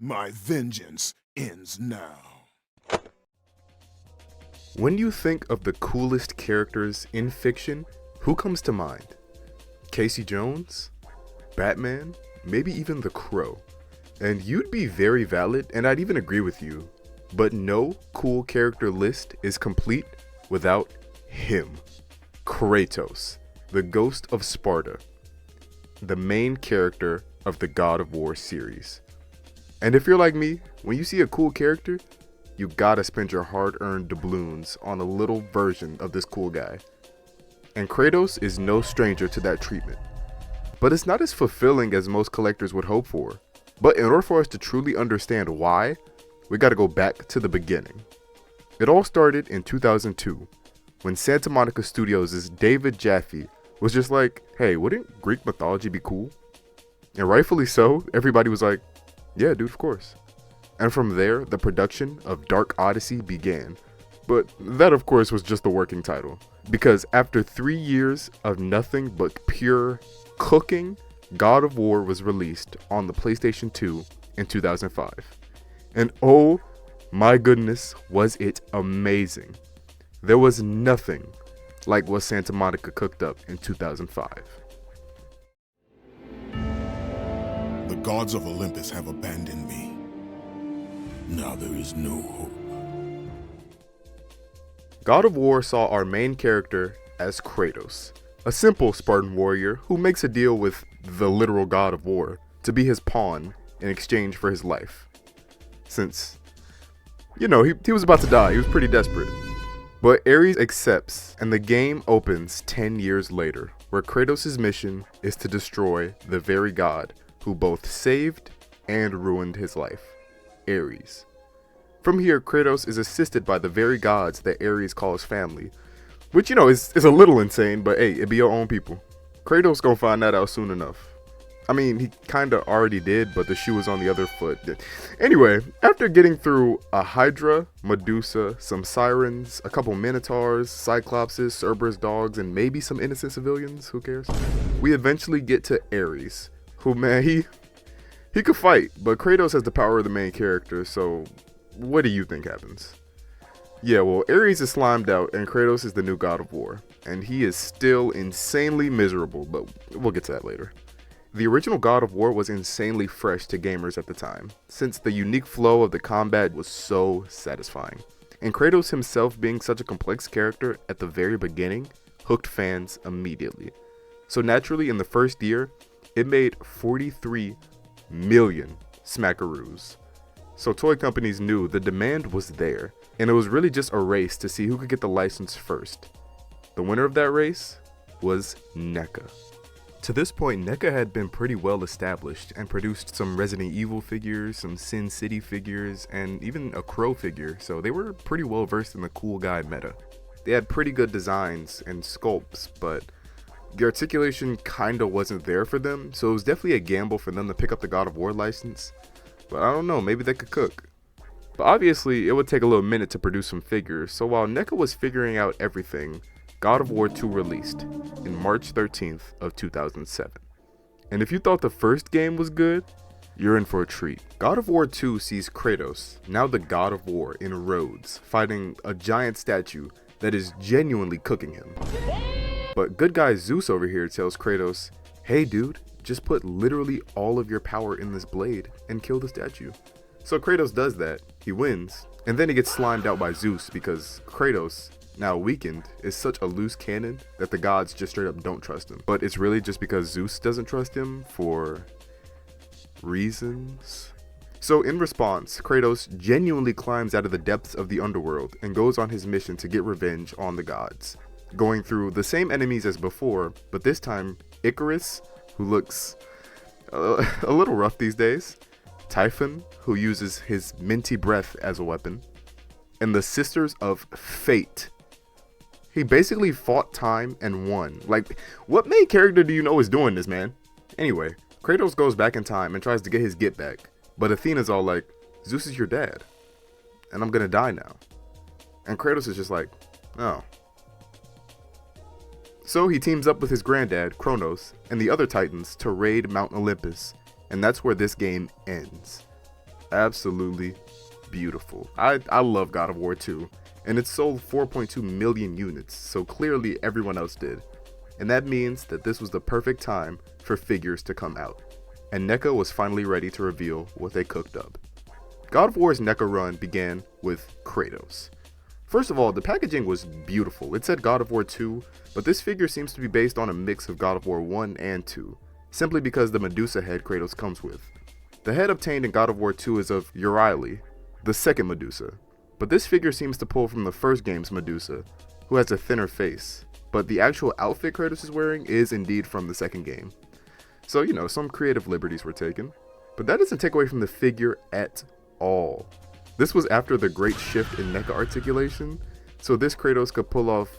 My vengeance ends now. When you think of the coolest characters in fiction, who comes to mind? Casey Jones? Batman? Maybe even the Crow? And you'd be very valid, and I'd even agree with you. But no cool character list is complete without him. Kratos, the Ghost of Sparta, the main character of the God of War series. And if you're like me, when you see a cool character, you gotta spend your hard-earned doubloons on a little version of this cool guy. And Kratos is no stranger to that treatment. But it's not as fulfilling as most collectors would hope for. But in order for us to truly understand why, we gotta go back to the beginning. It all started in 2002, when Santa Monica Studios' David Jaffe was just like, hey, wouldn't Greek mythology be cool? And rightfully so, everybody was like, yeah, dude, of course. And from there, the production of Dark Odyssey began. But that, of course, was just the working title. Because after 3 years of nothing but pure cooking, God of War was released on the PlayStation 2 in 2005. And oh my goodness, was it amazing. There was nothing like what Santa Monica cooked up in 2005. The gods of Olympus have abandoned me. Now there is no hope. God of War saw our main character as Kratos, a simple Spartan warrior who makes a deal with the literal God of War to be his pawn in exchange for his life. Since, he was about to die, he was pretty desperate. But Ares accepts, and the game opens 10 years later, where Kratos' mission is to destroy the very god who both saved and ruined his life, Ares. From here, Kratos is assisted by the very gods that Ares calls family, which, is a little insane, but hey, it be your own people. Kratos gonna find that out soon enough. I mean, he kinda already did, but the shoe was on the other foot. Anyway, after getting through a Hydra, Medusa, some Sirens, a couple Minotaurs, Cyclopses, Cerberus dogs, and maybe some innocent civilians, who cares? We eventually get to Ares, who, man, he could fight, but Kratos has the power of the main character, so what do you think happens? Yeah, well, Ares is slimed out, and Kratos is the new God of War, and he is still insanely miserable, but we'll get to that later. The original God of War was insanely fresh to gamers at the time, since the unique flow of the combat was so satisfying. And Kratos himself being such a complex character at the very beginning hooked fans immediately. So naturally, in the first year, it made 43 million smackaroos. So toy companies knew the demand was there, and it was really just a race to see who could get the license first. The winner of that race was NECA. To this point, NECA had been pretty well established and produced some Resident Evil figures, some Sin City figures, and even a Crow figure, so they were pretty well versed in the cool guy meta. They had pretty good designs and sculpts, but the articulation kinda wasn't there for them, so it was definitely a gamble for them to pick up the God of War license. But I don't know, maybe they could cook. But obviously, it would take a little minute to produce some figures, so while NECA was figuring out everything, God of War 2 released in March 13th of 2007. And if you thought the first game was good, you're in for a treat. God of War 2 sees Kratos, now the God of War, in Rhodes, fighting a giant statue that is genuinely cooking him. But good guy Zeus over here tells Kratos, hey dude, just put literally all of your power in this blade and kill the statue. So Kratos does that, he wins, and then he gets slimed out by Zeus because Kratos, now weakened, is such a loose cannon that the gods just straight up don't trust him. But it's really just because Zeus doesn't trust him for reasons. So in response, Kratos genuinely climbs out of the depths of the underworld and goes on his mission to get revenge on the gods, going through the same enemies as before, but this time Icarus, who looks a little rough these days, Typhon, who uses his minty breath as a weapon, and the Sisters of Fate. He basically fought time and won. Like, what main character do you know is doing this, man? Anyway, Kratos goes back in time and tries to get his get back, but Athena's all like, Zeus is your dad, and I'm gonna die now. And Kratos is just like, oh. So he teams up with his granddad, Kronos, and the other Titans to raid Mount Olympus, and that's where this game ends. absolutely beautiful. I love God of War 2, and it sold 4.2 million units, so clearly everyone else did. And that means that this was the perfect time for figures to come out, and NECA was finally ready to reveal what they cooked up. God of War's NECA run began with Kratos. First of all, the packaging was beautiful. It said God of War 2, but this figure seems to be based on a mix of God of War 1 and 2, simply because the Medusa head Kratos comes with. The head obtained in God of War 2 is of Euryale, the second Medusa, but this figure seems to pull from the first game's Medusa, who has a thinner face, but the actual outfit Kratos is wearing is indeed from the second game. So, some creative liberties were taken, but that doesn't take away from the figure at all. This was after the great shift in NECA articulation, so this Kratos could pull off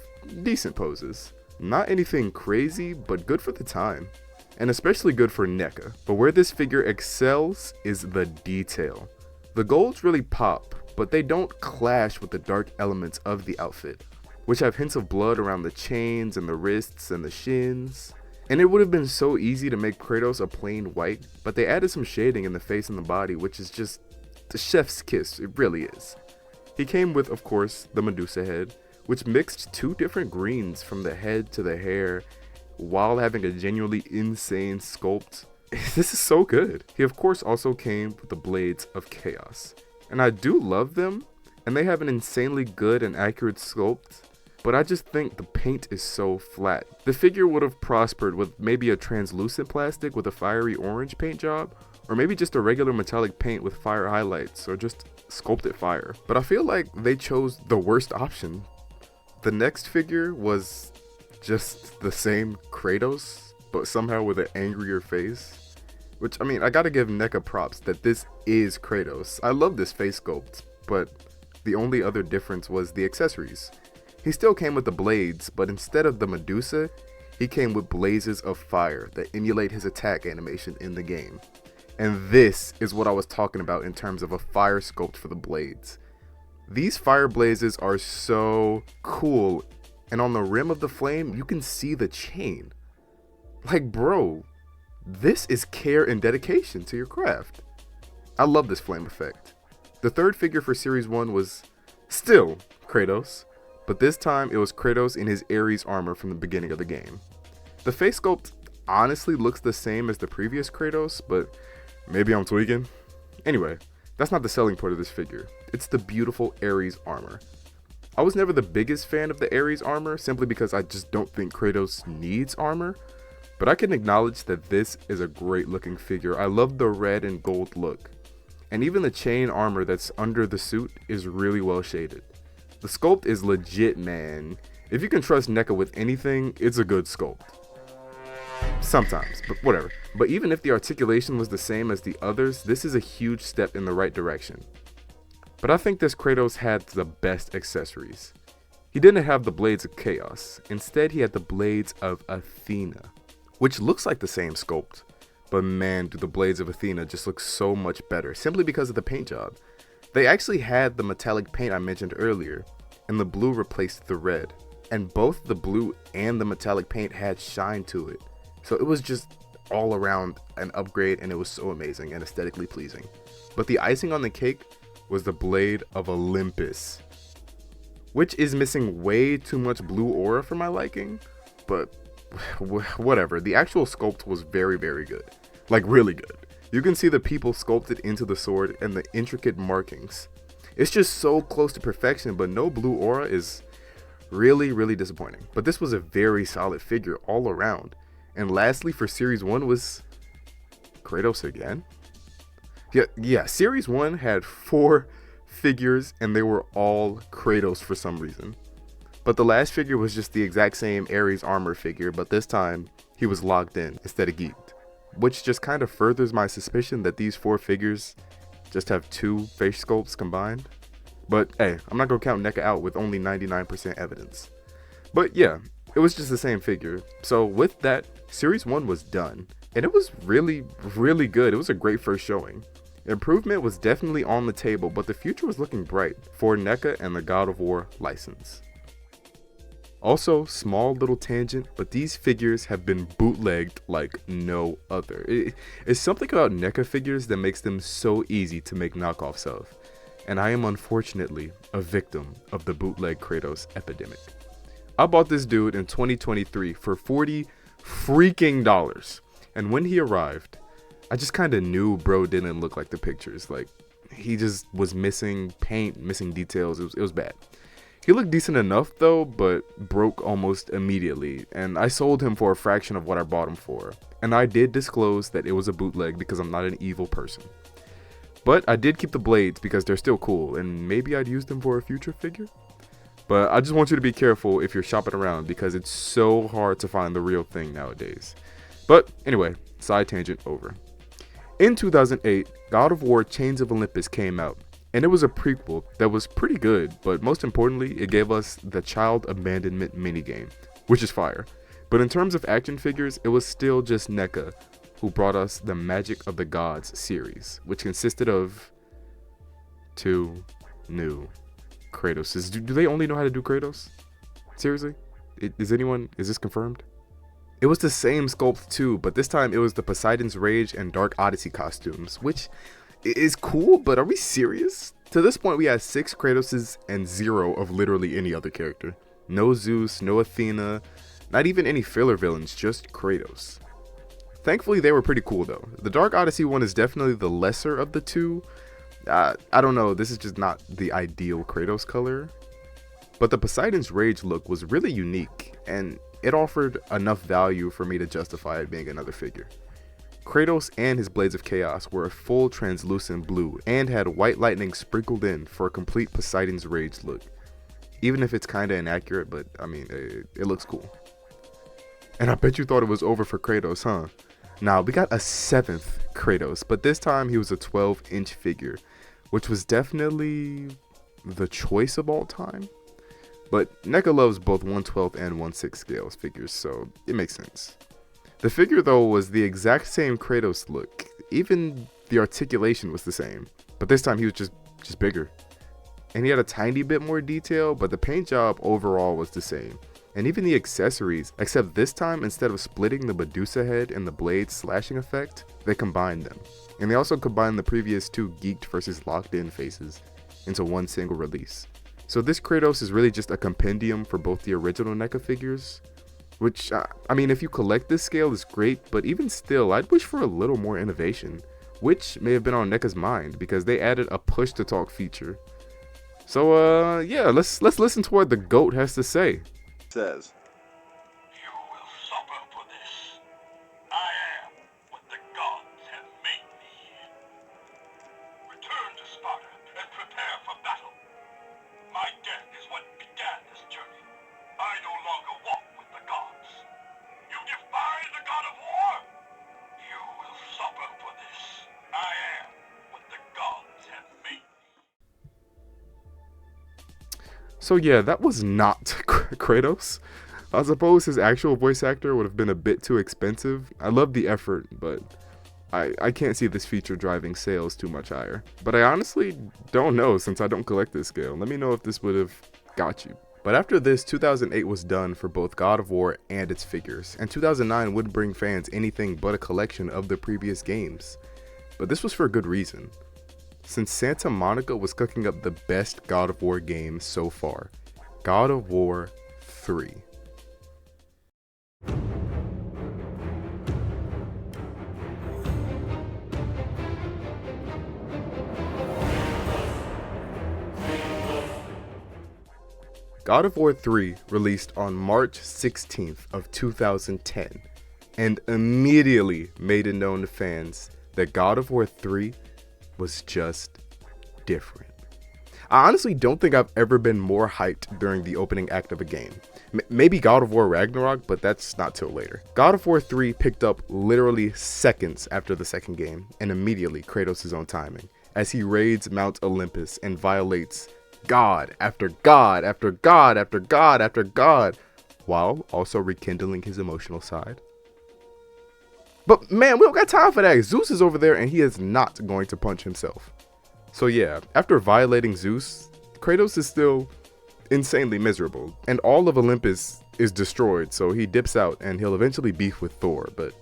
decent poses. Not anything crazy, but good for the time, and especially good for NECA. But where this figure excels is the detail. The golds really pop, but they don't clash with the dark elements of the outfit, which have hints of blood around the chains and the wrists and the shins. And it would have been so easy to make Kratos a plain white, but they added some shading in the face and the body, which is just the chef's kiss. It really is. He came with, of course, the Medusa head, which mixed two different greens from the head to the hair while having a genuinely insane sculpt. This is so good. He of course also came with the Blades of Chaos, and I do love them, and they have an insanely good and accurate sculpt, but I just think the paint is so flat. The figure would have prospered with maybe a translucent plastic with a fiery orange paint job, or maybe just a regular metallic paint with fire highlights, or just sculpted fire. But I feel like they chose the worst option. The next figure was just the same Kratos, but somehow with an angrier face. Which, I gotta give NECA props that this is Kratos. I love this face sculpt, but the only other difference was the accessories. He still came with the blades, but instead of the Medusa, he came with blazes of fire that emulate his attack animation in the game. And this is what I was talking about in terms of a fire sculpt for the blades. These fire blazes are so cool, and on the rim of the flame, you can see the chain. Like, bro, this is care and dedication to your craft. I love this flame effect. The third figure for Series 1 was still Kratos, but this time it was Kratos in his Ares armor from the beginning of the game. The face sculpt honestly looks the same as the previous Kratos, but maybe I'm tweaking. Anyway, that's not the selling point of this figure. It's the beautiful Ares armor. I was never the biggest fan of the Ares armor, simply because I just don't think Kratos needs armor, but I can acknowledge that this is a great looking figure. I love the red and gold look, and even the chain armor that's under the suit is really well shaded. The sculpt is legit, man. If you can trust NECA with anything, it's a good sculpt. Sometimes, but whatever. But even if the articulation was the same as the others, this is a huge step in the right direction. But I think this Kratos had the best accessories. He didn't have the Blades of Chaos. Instead, he had the Blades of Athena, which looks like the same sculpt. But man, do the Blades of Athena just look so much better, simply because of the paint job. They actually had the metallic paint I mentioned earlier, and the blue replaced the red. And both the blue and the metallic paint had shine to it. So it was just all around an upgrade, and it was so amazing and aesthetically pleasing. But the icing on the cake was the Blade of Olympus, which is missing way too much blue aura for my liking, but whatever. The actual sculpt was very, very good. Like, really good. You can see the people sculpted into the sword and the intricate markings. It's just so close to perfection, but no blue aura is really, really disappointing. But this was a very solid figure all around. And lastly, for Series 1 was Kratos again. Yeah, Series 1 had 4 figures, and they were all Kratos for some reason. But the last figure was just the exact same Ares armor figure, but this time he was locked in instead of geeked. Which just kind of furthers my suspicion that these 4 figures just have 2 face sculpts combined. But hey, I'm not gonna count NECA out with only 99% evidence. But yeah, it was just the same figure. So with that, Series 1 was done, and it was really, really good. It was a great first showing. Improvement was definitely on the table, but the future was looking bright for NECA and the God of War license. Also, small little tangent, but these figures have been bootlegged like no other. It's something about NECA figures that makes them so easy to make knockoffs of, and I am unfortunately a victim of the bootleg Kratos epidemic. I bought this dude in 2023 for $40 freaking dollars, and when he arrived, I just kind of knew bro didn't look like the pictures. Like, he just was missing paint, missing details. It was bad. He looked decent enough though, but broke almost immediately, and I sold him for a fraction of what I bought him for. And I did disclose that it was a bootleg because I'm not an evil person. But I did keep the blades because they're still cool, and maybe I'd use them for a future figure. But I just want you to be careful if you're shopping around because it's so hard to find the real thing nowadays. But anyway, side tangent over. In 2008, God of War Chains of Olympus came out, and it was a prequel that was pretty good, but most importantly, it gave us the child abandonment minigame, which is fire. But in terms of action figures, it was still just NECA who brought us the Magic of the Gods series, which consisted of 2 new Kratoses. Do they only know how to do Kratos? Seriously? Is this confirmed? It was the same sculpt too, but this time it was the Poseidon's Rage and Dark Odyssey costumes, which is cool, but are we serious? To this point, we had 6 Kratoses and 0 of literally any other character. No Zeus, no Athena, not even any filler villains, just Kratos. Thankfully, they were pretty cool though. The Dark Odyssey one is definitely the lesser of the two. I don't know, this is just not the ideal Kratos color. But the Poseidon's Rage look was really unique, and it offered enough value for me to justify it being another figure. Kratos and his Blades of Chaos were a full translucent blue and had white lightning sprinkled in for a complete Poseidon's Rage look. Even if it's kinda inaccurate, but I mean, it looks cool. And I bet you thought it was over for Kratos, huh? Now, we got a 7th Kratos, but this time he was a 12-inch figure, which was definitely the choice of all time. But NECA loves both 1/12 and 1/6 scales figures, so it makes sense. The figure though was the exact same Kratos look, even the articulation was the same, but this time he was just bigger. And he had a tiny bit more detail, but the paint job overall was the same. And even the accessories, except this time instead of splitting the Medusa head and the blade slashing effect, they combined them. And they also combined the previous 2 geeked versus locked in faces into one single release. So this Kratos is really just a compendium for both the original NECA figures, which, I mean, if you collect this scale is great, but even still, I'd wish for a little more innovation, which may have been on NECA's mind because they added a push to talk feature. So, yeah, let's listen to what the GOAT has to say. Says, "You will suffer for this. I am what the gods have made me. Return to Sparta and prepare for battle. My death is what began this journey. I no longer walk with the gods. You defy the god of war? You will suffer for this. I am what the gods have made me." So yeah, that was not Kratos. I suppose his actual voice actor would have been a bit too expensive. I love the effort, but I can't see this feature driving sales too much higher. But I honestly don't know since I don't collect this scale. Let me know if this would have got you. But after this, 2008 was done for both God of War and its figures, and 2009 wouldn't bring fans anything but a collection of the previous games. But this was for a good reason. Since Santa Monica was cooking up the best God of War game so far, God of War 3. God of War 3 released on March 16th of 2010 and immediately made it known to fans that God of War 3 was just different. I honestly don't think I've ever been more hyped during the opening act of a game. Maybe God of War Ragnarok, but that's not till later. God of War 3 picked up literally seconds after the second game, and immediately Kratos' own timing, as he raids Mount Olympus and violates God after God after God after God after God, while also rekindling his emotional side. But man, we don't got time for that. Zeus is over there and he is not going to punch himself. So yeah, after violating Zeus, Kratos is still insanely miserable, and all of Olympus is destroyed, so he dips out and he'll eventually beef with Thor. But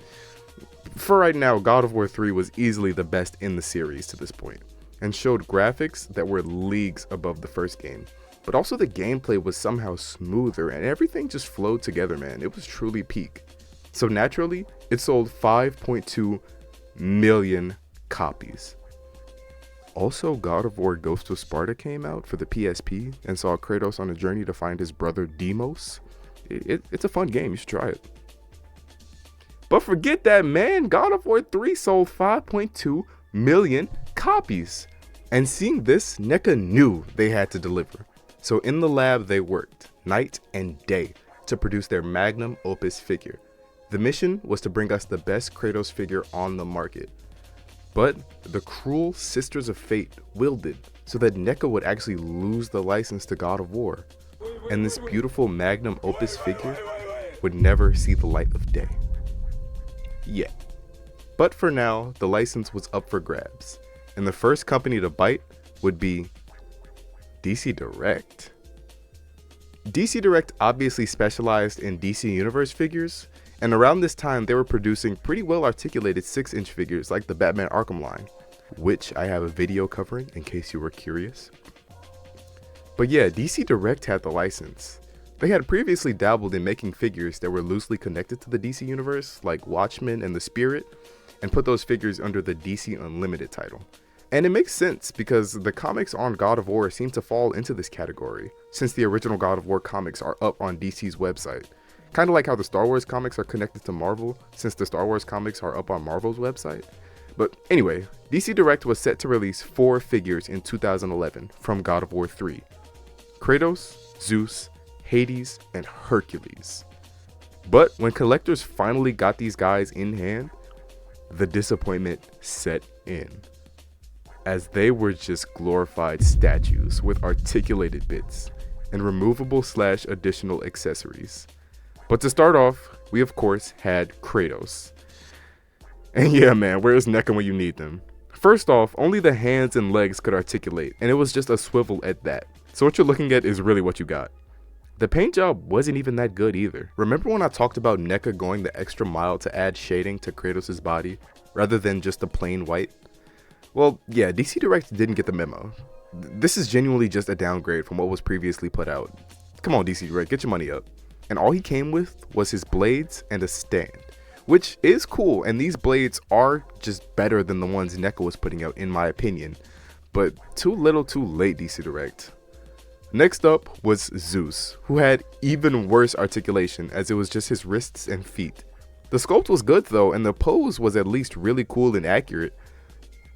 for right now, God of War 3 was easily the best in the series to this point, and showed graphics that were leagues above the first game. But also the gameplay was somehow smoother, and everything just flowed together, man. It was truly peak. So naturally, it sold 5.2 million copies. Also, God of War Ghost of Sparta came out for the PSP and saw Kratos on a journey to find his brother Deimos. It's a fun game, you should try it. But forget that, man. God of War 3 sold 5.2 million copies. And seeing this, NECA knew they had to deliver. So in the lab they worked night and day to produce their magnum opus figure. The mission was to bring us the best Kratos figure on the market. But the cruel Sisters of Fate willed it so that NECA would actually lose the license to God of War. And this beautiful magnum opus figure would never see the light of day. Yet. But for now, the license was up for grabs. And the first company to bite would be DC Direct. DC Direct obviously specialized in DC Universe figures, and around this time they were producing pretty well articulated 6-inch figures like the Batman Arkham line, which I have a video covering in case you were curious. But yeah, DC Direct had the license. They had previously dabbled in making figures that were loosely connected to the DC Universe, like Watchmen and the Spirit, and put those figures under the DC Unlimited title. And it makes sense because the comics on God of War seem to fall into this category, since the original God of War comics are up on DC's website. Kind of like how the Star Wars comics are connected to Marvel, since the Star Wars comics are up on Marvel's website. But anyway, DC Direct was set to release 4 figures in 2011 from God of War 3. Kratos, Zeus, Hades, and Hercules. But when collectors finally got these guys in hand, the disappointment set in, as they were just glorified statues with articulated bits and removable / additional accessories. But to start off, we of course had Kratos. And yeah, man, where's NECA when you need them? First off, only the hands and legs could articulate, and it was just a swivel at that. So what you're looking at is really what you got. The paint job wasn't even that good either. Remember when I talked about NECA going the extra mile to add shading to Kratos' body, rather than just a plain white? Well, yeah, DC Direct didn't get the memo. This is genuinely just a downgrade from what was previously put out. Come on, DC Direct, get your money up. And all he came with was his blades and a stand, which is cool, and these blades are just better than the ones NECA was putting out in my opinion. But too little too late, DC Direct. Next up was Zeus, who had even worse articulation as it was just his wrists and feet. The sculpt was good though, and the pose was at least really cool and accurate.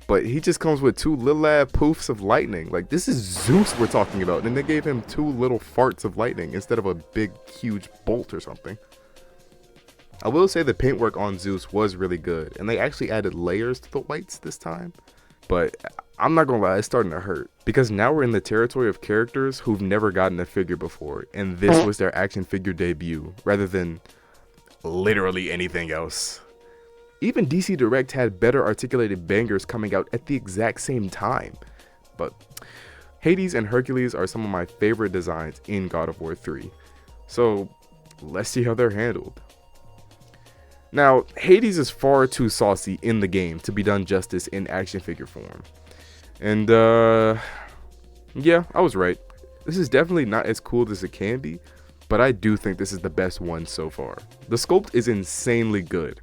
But he just comes with 2 little poofs of lightning. Like, this is Zeus we're talking about, and they gave him 2 little farts of lightning instead of a big, huge bolt or something. I will say the paintwork on Zeus was really good, and they actually added layers to the whites this time. But I'm not gonna lie, it's starting to hurt, because now we're in the territory of characters who've never gotten a figure before, and this was their action figure debut, rather than literally anything else. Even DC Direct had better articulated bangers coming out at the exact same time. But Hades and Hercules are some of my favorite designs in God of War 3. So let's see how they're handled. Now, Hades is far too saucy in the game to be done justice in action figure form. And yeah, I was right. This is definitely not as cool as it can be, but I do think this is the best one so far. The sculpt is insanely good.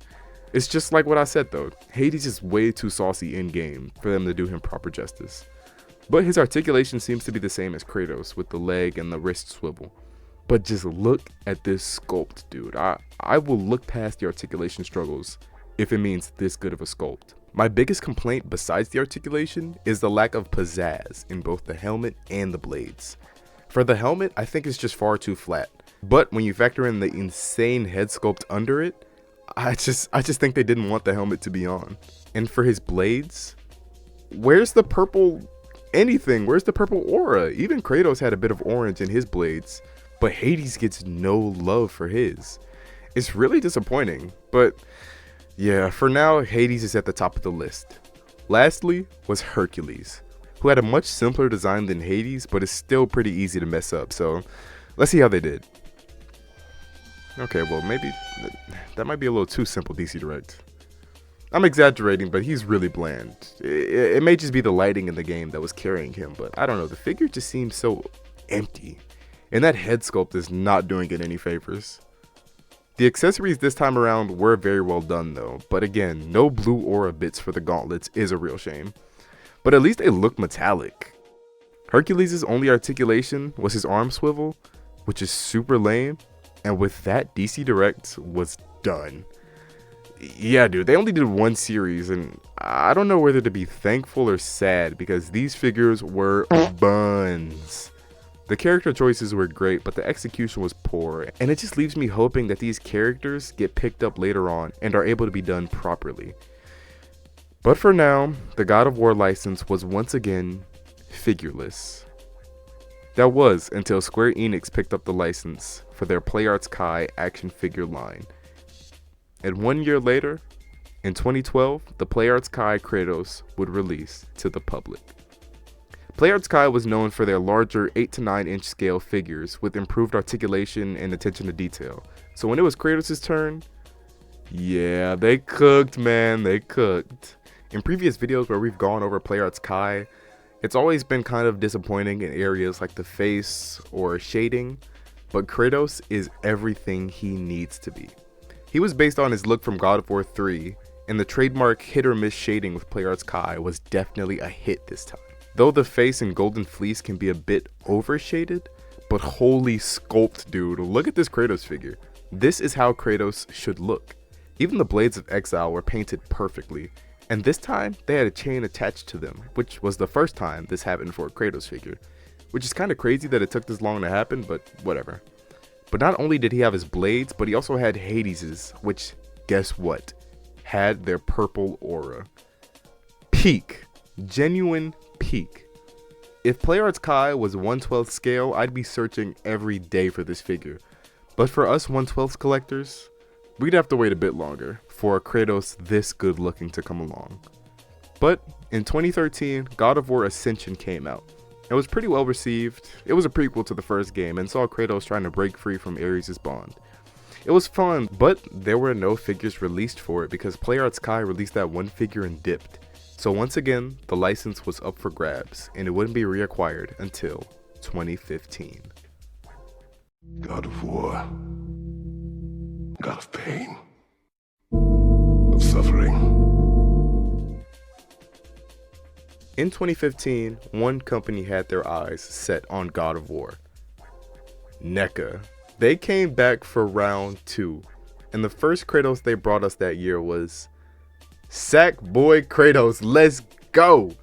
It's just like what I said though, Hades is way too saucy in game for them to do him proper justice. But his articulation seems to be the same as Kratos with the leg and the wrist swivel. But just look at this sculpt, dude. I will look past the articulation struggles if it means this good of a sculpt. My biggest complaint besides the articulation is the lack of pizzazz in both the helmet and the blades. For the helmet, I think it's just far too flat. But when you factor in the insane head sculpt under it, I just think they didn't want the helmet to be on. And for his blades, where's the purple anything? Where's the purple aura? Even Kratos had a bit of orange in his blades, but Hades gets no love for his. It's really disappointing, but yeah, for now, Hades is at the top of the list. Lastly was Hercules. who had a much simpler design than Hades, but is still pretty easy to mess up. So let's see how they did. Okay, well, maybe that might be a little too simple, DC Direct. I'm exaggerating, but he's really bland. It may just be the lighting in the game that was carrying him, but I don't know. The figure just seems so empty. And that head sculpt is not doing it any favors. The accessories this time around were very well done though, but again, no blue aura bits for the gauntlets is a real shame. But at least they look metallic. Hercules' only articulation was his arm swivel, which is super lame, and with that, DC Direct was done. Yeah, dude, they only did one series, and I don't know whether to be thankful or sad because these figures were buns. The character choices were great, but the execution was poor, and it just leaves me hoping that these characters get picked up later on and are able to be done properly. But for now, the God of War license was once again figureless. That was until Square Enix picked up the license for their PlayArts Kai action figure line. And 1 year later, in 2012, the PlayArts Kai Kratos would release to the public. PlayArts Kai was known for their larger 8 to 9 inch scale figures with improved articulation and attention to detail. So when it was Kratos' turn, yeah, they cooked, man, they cooked. In previous videos where we've gone over PlayArts Kai, it's always been kind of disappointing in areas like the face or shading, but Kratos is everything he needs to be. He was based on his look from God of War 3, and the trademark hit or miss shading with PlayArts Kai was definitely a hit this time. Though the face and golden fleece can be a bit overshaded, but holy sculpt, dude, look at this Kratos figure. This is how Kratos should look. Even the blades of exile were painted perfectly, and this time they had a chain attached to them, which was the first time this happened for a Kratos figure, which is kind of crazy that it took this long to happen, but whatever. But not only did he have his blades, but he also had Hades's, which, guess what, had their purple aura. Peak. Genuine peak. If PlayArts Kai was 1/12 scale, I'd be searching every day for this figure. But for us 1/12 collectors, we'd have to wait a bit longer for a Kratos this good looking to come along. But in 2013, God of War Ascension came out. It was pretty well received. It was a prequel to the first game and saw Kratos trying to break free from Ares' bond. It was fun, but there were no figures released for it because PlayArts Kai released that one figure and dipped. So once again, the license was up for grabs and it wouldn't be reacquired until 2015. God of War. God of pain. Of suffering. In 2015, one company had their eyes set on God of War. NECA. They came back for round 2, and the first Kratos they brought us that year was Sackboy Kratos. Let's go!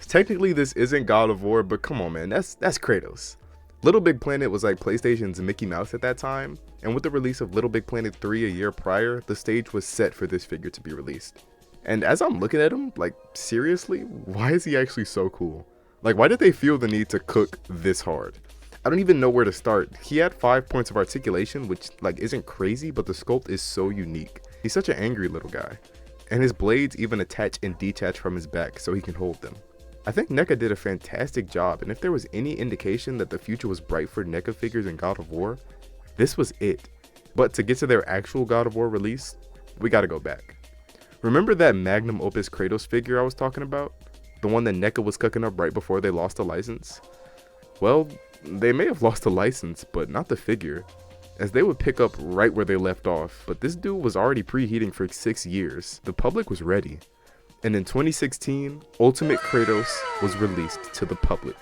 Technically this isn't God of War, but come on man, that's Kratos. Little Big Planet was like PlayStation's Mickey Mouse at that time, and with the release of Little Big Planet 3 a year prior, the stage was set for this figure to be released. And as I'm looking at him, like, seriously, why is he actually so cool? Like, why did they feel the need to cook this hard? I don't even know where to start. He had 5 points of articulation, which, like, isn't crazy, but the sculpt is so unique. He's such an angry little guy. And his blades even attach and detach from his back so he can hold them. I think NECA did a fantastic job, and if there was any indication that the future was bright for NECA figures in God of War, this was it. But to get to their actual God of War release, we gotta go back. Remember that magnum opus Kratos figure I was talking about? The one that NECA was cooking up right before they lost the license? Well, they may have lost the license, but not the figure, as they would pick up right where they left off, but this dude was already preheating for 6 years. The public was ready. And in 2016, Ultimate Kratos was released to the public.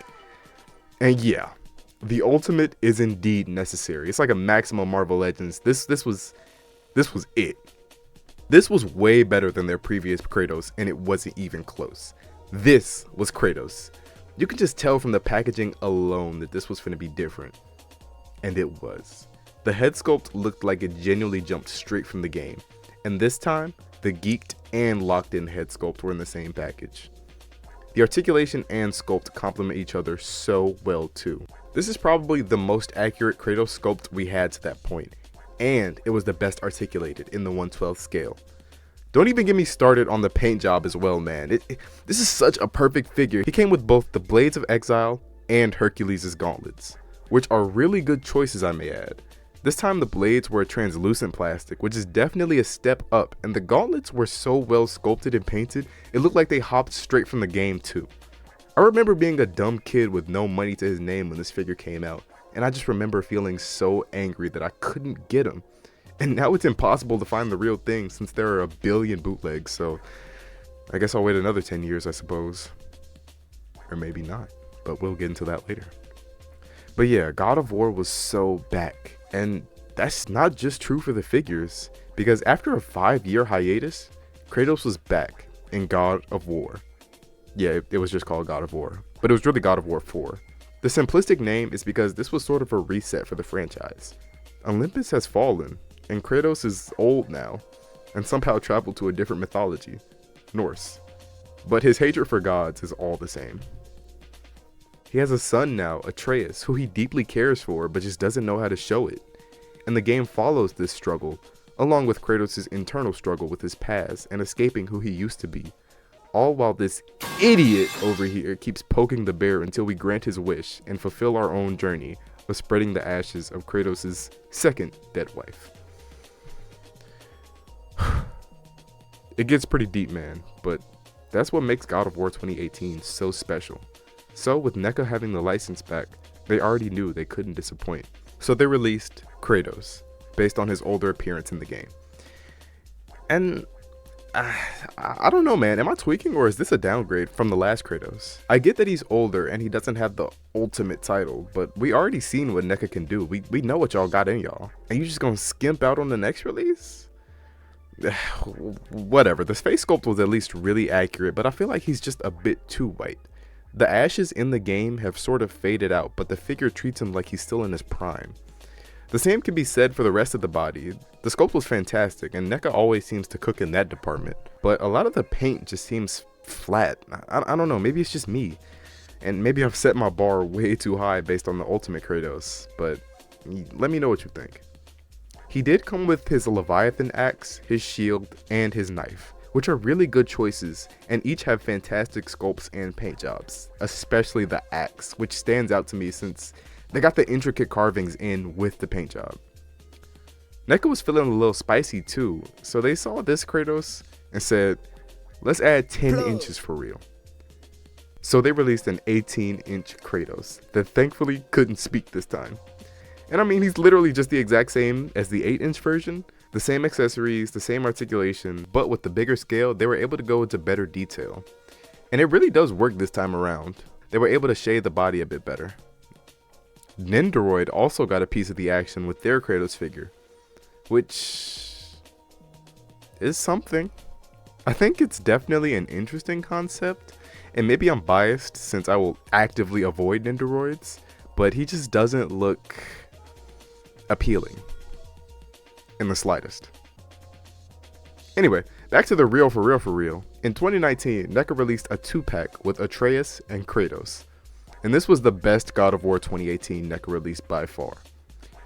And yeah, the Ultimate is indeed necessary. It's like a maximum Marvel Legends. This was it. This was way better than their previous Kratos, and it wasn't even close. This was Kratos. You can just tell from the packaging alone that this was going to be different. And it was. The head sculpt looked like it genuinely jumped straight from the game. And this time, the geeked and locked in head sculpt were in the same package. The articulation and sculpt complement each other so well too. This is probably the most accurate Kratos sculpt we had to that point. And it was the best articulated in the 1/12 scale. Don't even get me started on the paint job as well, man. This is such a perfect figure. He came with both the Blades of Exile and Hercules' gauntlets, which are really good choices, I may add. This time the blades were a translucent plastic, which is definitely a step up, and the gauntlets were so well sculpted and painted, it looked like they hopped straight from the game too. I remember being a dumb kid with no money to his name when this figure came out, and I just remember feeling so angry that I couldn't get him. And now it's impossible to find the real thing since there are a billion bootlegs, so I guess I'll wait another 10 years, I suppose. Or maybe not, but we'll get into that later. But yeah, God of War was so back, and that's not just true for the figures, because after a 5-year hiatus, Kratos was back in God of War. Yeah, it was just called God of War, but it was really God of War 4. The simplistic name is because this was sort of a reset for the franchise. Olympus has fallen, and Kratos is old now, and somehow traveled to a different mythology, Norse. But his hatred for gods is all the same. He has a son now, Atreus, who he deeply cares for, but just doesn't know how to show it. And the game follows this struggle, along with Kratos' internal struggle with his past and escaping who he used to be. All while this idiot over here keeps poking the bear until we grant his wish and fulfill our own journey of spreading the ashes of Kratos' second dead wife. It gets pretty deep, man, but that's what makes God of War 2018 so special. So with NECA having the license back, they already knew they couldn't disappoint. So they released Kratos, based on his older appearance in the game. And I don't know, man, am I tweaking or is this a downgrade from the last Kratos? I get that he's older and he doesn't have the ultimate title, but we already seen what NECA can do. We know what y'all got in y'all. And you just gonna skimp out on the next release? Whatever, the face sculpt was at least really accurate, but I feel like he's just a bit too white. The ashes in the game have sort of faded out, but the figure treats him like he's still in his prime. The same can be said for the rest of the body. The sculpt was fantastic, and NECA always seems to cook in that department, but a lot of the paint just seems flat. I don't know, maybe it's just me, and maybe I've set my bar way too high based on the Ultimate Kratos, but let me know what you think. He did come with his Leviathan axe, his shield, and his knife, which are really good choices, and each have fantastic sculpts and paint jobs, especially the axe, which stands out to me since they got the intricate carvings in with the paint job. NECA was feeling a little spicy too, so they saw this Kratos and said, let's add 10 inches for real. So they released an 18-inch Kratos that thankfully couldn't speak this time. And I mean, he's literally just the exact same as the 8-inch version, the same accessories, the same articulation, but with the bigger scale, they were able to go into better detail. And it really does work this time around. They were able to shade the body a bit better. Nendoroid also got a piece of the action with their Kratos figure, which is something. I think it's definitely an interesting concept, and maybe I'm biased since I will actively avoid Nendoroids, but he just doesn't look appealing in the slightest. Anyway, back to the real for real. In 2019, NECA released a 2-pack with Atreus and Kratos. And this was the best God of War 2018 NECA release by far.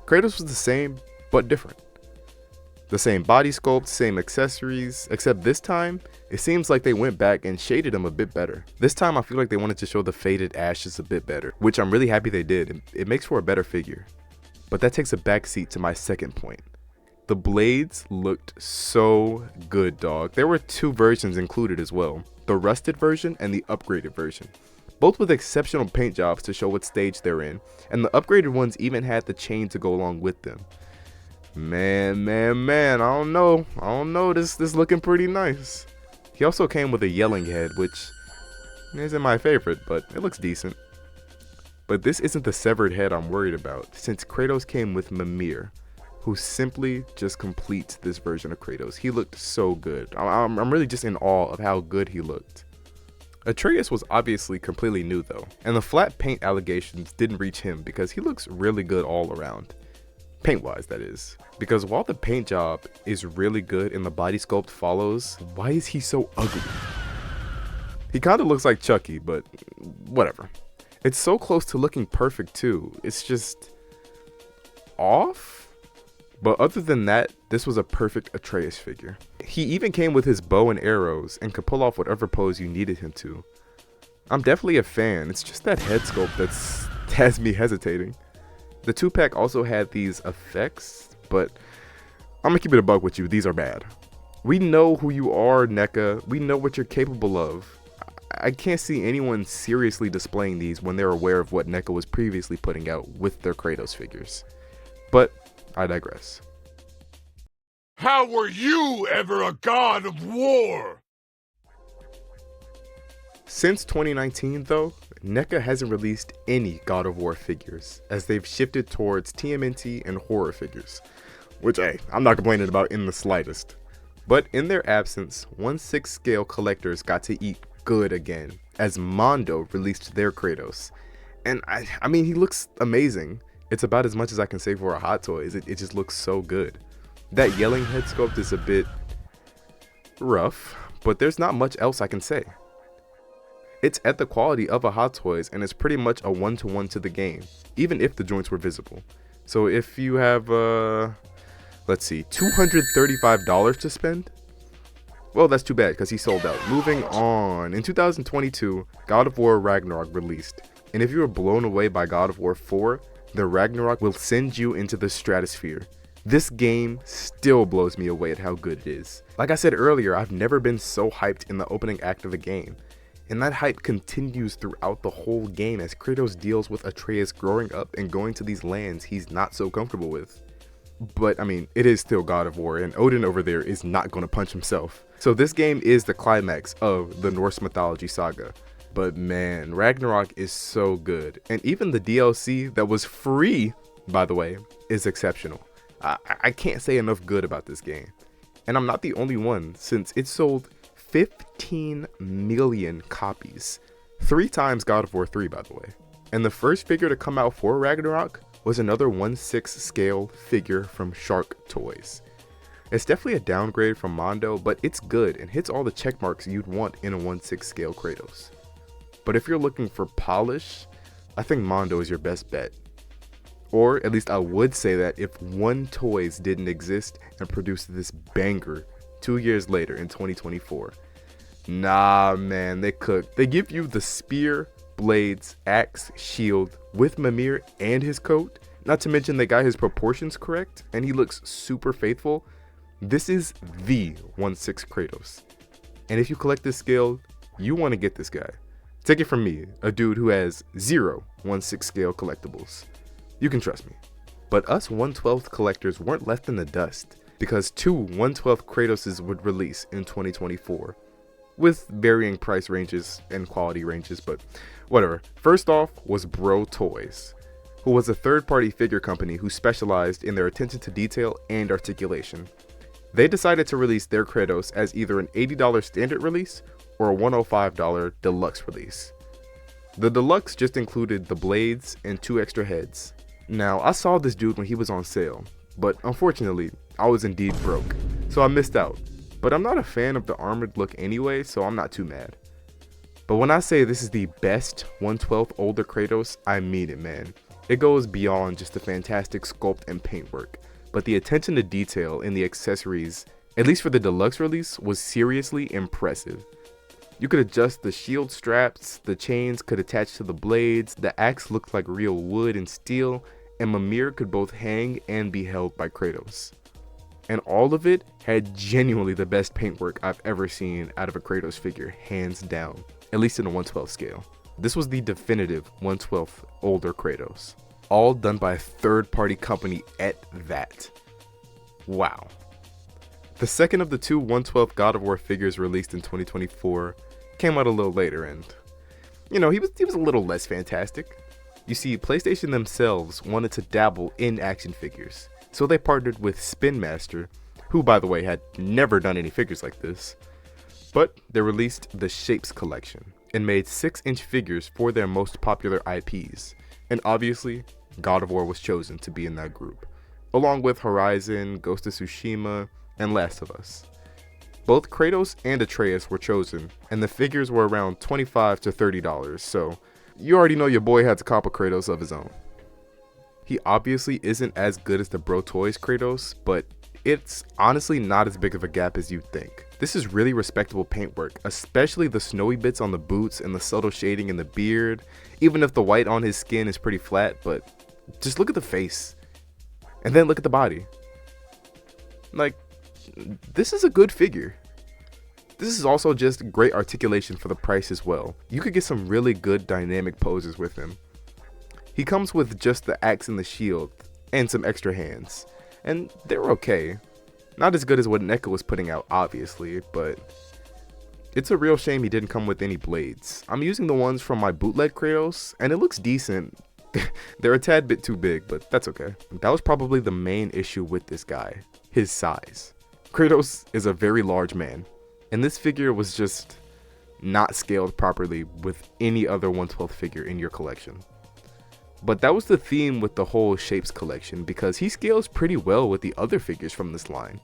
Kratos was the same, but different. The same body sculpt, same accessories, except this time, it seems like they went back and shaded him a bit better. This time I feel like they wanted to show the faded ashes a bit better, which I'm really happy they did. It makes for a better figure. But that takes a backseat to my second point. The blades looked so good, dog. There were 2 versions included as well, the rusted version and the upgraded version. Both with exceptional paint jobs to show what stage they're in, and the upgraded ones even had the chain to go along with them. Man, I don't know, this looking pretty nice. He also came with a yelling head, which isn't my favorite, but it looks decent. But this isn't the severed head I'm worried about, since Kratos came with Mimir, who simply just completes this version of Kratos. He looked so good. I'm really just in awe of how good he looked. Atreus was obviously completely new though, and the flat paint allegations didn't reach him because he looks really good all around. Paint wise, that is. Because while the paint job is really good and the body sculpt follows, why is he so ugly? He kinda looks like Chucky, but whatever. It's so close to looking perfect too. It's just off? But other than that, this was a perfect Atreus figure. He even came with his bow and arrows and could pull off whatever pose you needed him to. I'm definitely a fan, it's just that head sculpt that has me hesitating. The 2-pack also had these effects, but I'm gonna keep it a buck with you, these are bad. We know who you are, NECA, we know what you're capable of. I can't see anyone seriously displaying these when they're aware of what NECA was previously putting out with their Kratos figures. But I digress. How were you ever a god of war? Since 2019 though, NECA hasn't released any God of War figures, as they've shifted towards TMNT and horror figures, which hey, I'm not complaining about in the slightest. But in their absence, 1/6 scale collectors got to eat good again, as Mondo released their Kratos. And I mean, he looks amazing. It's about as much as I can say for a Hot Toys, it just looks so good. That yelling head sculpt is a bit rough, but there's not much else I can say. It's at the quality of a Hot Toys and it's pretty much a 1-to-1 to the game, even if the joints were visible. So if you have, let's see, $235 to spend? Well, that's too bad because he sold out. Moving on, in 2022, God of War Ragnarok released. And if you were blown away by God of War 4, the Ragnarok will send you into the stratosphere. This game still blows me away at how good it is. Like I said earlier, I've never been so hyped in the opening act of a game. And that hype continues throughout the whole game as Kratos deals with Atreus growing up and going to these lands he's not so comfortable with. But I mean, it is still God of War and Odin over there is not going to punch himself. So this game is the climax of the Norse mythology saga. But man, Ragnarok is so good. And even the DLC that was free, by the way, is exceptional. I can't say enough good about this game. And I'm not the only one, since it sold 15 million copies. 3 times God of War 3, by the way. And the first figure to come out for Ragnarok was another 1/6 scale figure from Shark Toys. It's definitely a downgrade from Mondo, but it's good and hits all the check marks you'd want in a 1/6 scale Kratos. But if you're looking for polish, I think Mondo is your best bet. Or at least I would say that if One Toys didn't exist and produced this banger 2 years later in 2024. Nah, man, they cook. They give you the spear, blades, axe, shield with Mimir and his coat. Not to mention they got his proportions correct and he looks super faithful. This is the 1/6 Kratos. And if you collect this scale, you want to get this guy. Take it from me, a dude who has 0 1/6 scale collectibles. You can trust me. But us 1/12 collectors weren't left in the dust, because 2 1/12 Kratoses would release in 2024, with varying price ranges and quality ranges, but whatever. First off was BroToys, who was a third-party figure company who specialized in their attention to detail and articulation. They decided to release their Kratos as either an $80 standard release or a $105 deluxe release. The deluxe just included the blades and 2 extra heads. Now, I saw this dude when he was on sale, but unfortunately, I was indeed broke, so I missed out. But I'm not a fan of the armored look anyway, so I'm not too mad. But when I say this is the best 1/12 older Kratos, I mean it, man. It goes beyond just the fantastic sculpt and paintwork, but the attention to detail in the accessories, at least for the deluxe release, was seriously impressive. You could adjust the shield straps, the chains could attach to the blades, the axe looked like real wood and steel, and Mimir could both hang and be held by Kratos. And all of it had genuinely the best paintwork I've ever seen out of a Kratos figure, hands down, at least in a 1/12 scale. This was the definitive 1/12 older Kratos, all done by a third-party company at that. Wow. The second of the 2 1/12 God of War figures released in 2024 came out a little later, and you know, he was a little less fantastic. You see, PlayStation themselves wanted to dabble in action figures, so they partnered with Spin Master, who by the way had never done any figures like this. But they released the Shapes collection and made 6-inch figures for their most popular IPs, and obviously God of War was chosen to be in that group, along with Horizon, Ghost of Tsushima, and Last of Us. Both Kratos and Atreus were chosen, and the figures were around $25 to $30, so you already know your boy had to cop a Kratos of his own. He obviously isn't as good as the BroToys Kratos, but it's honestly not as big of a gap as you'd think. This is really respectable paintwork, especially the snowy bits on the boots and the subtle shading in the beard, even if the white on his skin is pretty flat, but just look at the face. And then look at the body. Like, this is a good figure. This is also just great articulation for the price as well. You could get some really good dynamic poses with him. He comes with just the axe and the shield, and some extra hands. And they're okay. Not as good as what NECA was putting out, obviously, but it's a real shame he didn't come with any blades. I'm using the ones from my bootleg Kratos, and it looks decent. They're a tad bit too big, but that's okay. That was probably the main issue with this guy, his size. Kratos is a very large man, and this figure was just not scaled properly with any other 1/12 figure in your collection. But that was the theme with the whole Shapes collection, because he scales pretty well with the other figures from this line.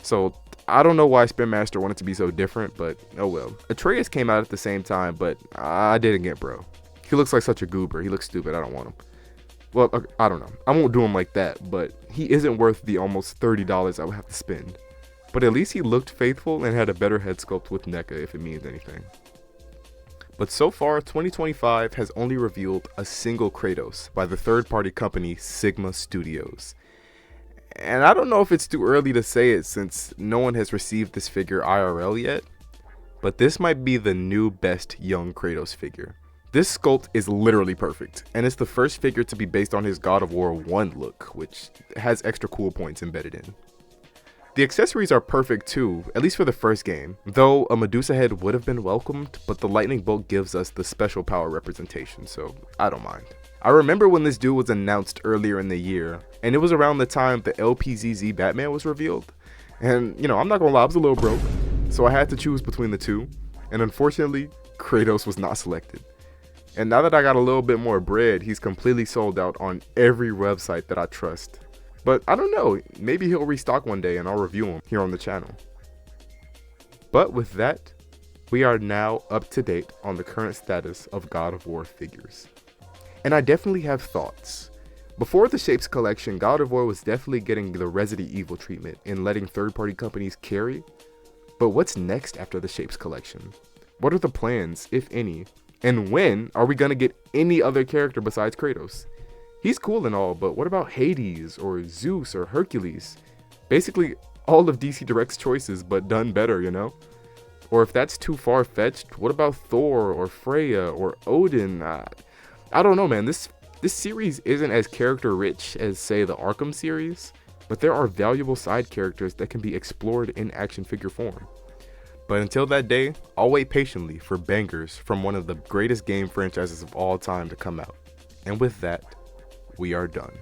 So I don't know why Spin Master wanted to be so different, but oh well. Atreus came out at the same time, but I didn't get bro. He looks like such a goober. He looks stupid. I don't want him. Well, I don't know. I won't do him like that, but he isn't worth the almost $30 I would have to spend. But at least he looked faithful and had a better head sculpt with NECA, if it means anything. But so far, 2025 has only revealed a single Kratos by the third-party company Sigma Studios. And I don't know if it's too early to say it since no one has received this figure IRL yet, but this might be the new best young Kratos figure. This sculpt is literally perfect, and it's the first figure to be based on his God of War 1 look, which has extra cool points embedded in. The accessories are perfect too, at least for the first game, though a Medusa head would have been welcomed, but the lightning bolt gives us the special power representation, so I don't mind. I remember when this dude was announced earlier in the year, and it was around the time the LPZZ Batman was revealed, and you know, I'm not gonna lie, I was a little broke, so I had to choose between the two, and unfortunately, Kratos was not selected. And now that I got a little bit more bread, he's completely sold out on every website that I trust. But I don't know, maybe he'll restock one day and I'll review him here on the channel. But with that, we are now up to date on the current status of God of War figures. And I definitely have thoughts. Before the Shapes collection, God of War was definitely getting the Resident Evil treatment and letting third-party companies carry. But what's next after the Shapes collection? What are the plans, if any? And when are we gonna get any other character besides Kratos? He's cool and all, but what about Hades or Zeus or Hercules? Basically all of DC Direct's choices, but done better, you know? Or if that's too far-fetched, what about Thor or Freya or Odin? I don't know, man. This series isn't as character-rich as, say, the Arkham series, but there are valuable side characters that can be explored in action figure form. But until that day, I'll wait patiently for bangers from one of the greatest game franchises of all time to come out. And with that, we are done.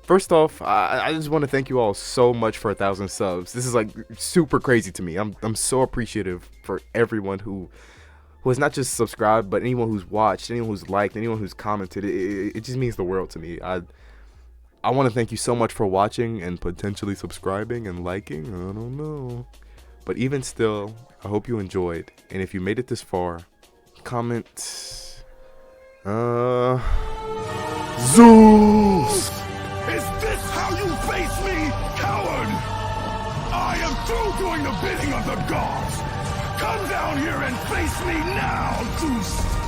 First off, I just want to thank you all so much for 1,000 subs. This is like super crazy to me. I'm so appreciative for everyone who has not just subscribed, but anyone who's watched, anyone who's liked, anyone who's commented. It just means the world to me. I want to thank you so much for watching and potentially subscribing and liking. I don't know. But even still, I hope you enjoyed. And if you made it this far, comment Zeus! Is this how you face me, coward? I am through doing the bidding of the gods. Come down here and face me now, Zeus.